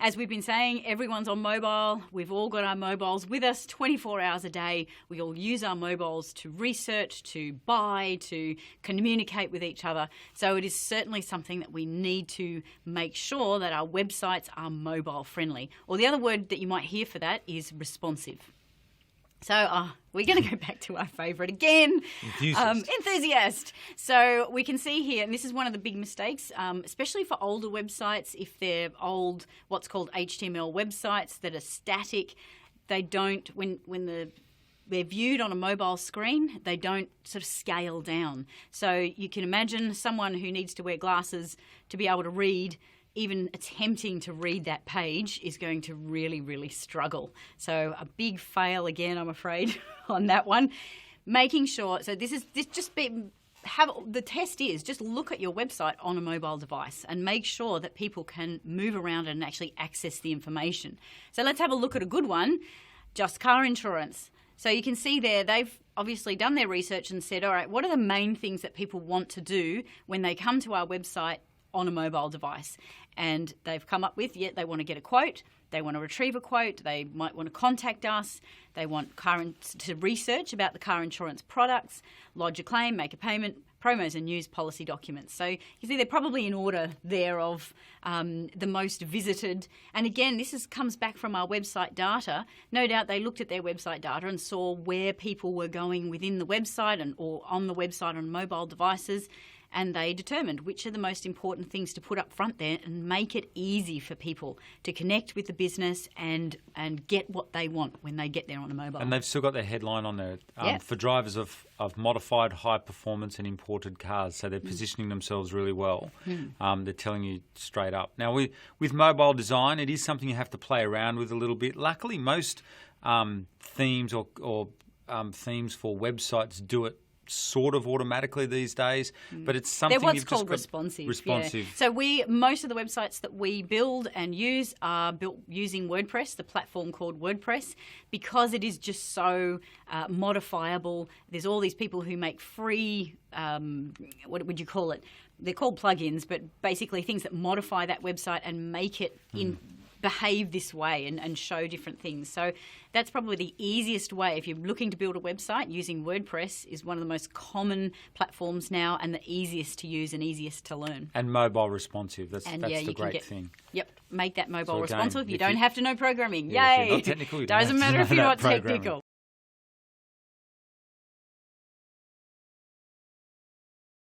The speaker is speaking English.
As we've been saying, everyone's on mobile. We've all got our mobiles with us 24 hours a day. We all use our mobiles to research, to buy, to communicate with each other. So it is certainly something that we need to make sure that our websites are mobile friendly. Or the other word that you might hear for that is responsive. So we're going to go back to our favourite again, enthusiast. So we can see here, and this is one of the big mistakes, especially for older websites, if they're old, what's called HTML websites that are static, they don't, when they're viewed on a mobile screen, they don't sort of scale down. So you can imagine someone who needs to wear glasses to be able to read. Even attempting to read that page is going to really, really struggle. So a big fail again, I'm afraid, on that one. Making sure, so the test is just look at your website on a mobile device and make sure that people can move around and actually access the information. So let's have a look at a good one, Just Car Insurance. So you can see there, they've obviously done their research and said, all right, what are the main things that people want to do when they come to our website on a mobile device? And they've come up with, they want to get a quote, they want to retrieve a quote, they might want to contact us, they want to research about the car insurance products, lodge a claim, make a payment, promos and news policy documents. So you see they're probably in order there of the most visited. And again, this comes back from our website data. No doubt they looked at their website data and saw where people were going within the website or on the website on mobile devices. And they determined which are the most important things to put up front there and make it easy for people to connect with the business and get what they want when they get there on a mobile. And they've still got their headline on there for drivers of modified high performance and imported cars. So they're positioning themselves really well. They're telling you straight up. Now, with mobile design, it is something you have to play around with a little bit. Luckily, most themes or themes for websites do it sort of automatically these days, but it's something they're what's you've called just responsive. Yeah. So most of the websites that we build and use are built using WordPress, the platform called WordPress, because it is just so modifiable. There's all these people who make free, what would you call it? They're called plugins, but basically things that modify that website and make it behave this way and show different things. So that's probably the easiest way. If you're looking to build a website, using WordPress is one of the most common platforms now and the easiest to use and easiest to learn. And mobile responsive. That's the great thing. Yep, make that mobile So again, responsive. You don't have to know programming. Yeah, Yay! if you're not technical, you Doesn't matter if you're not technical.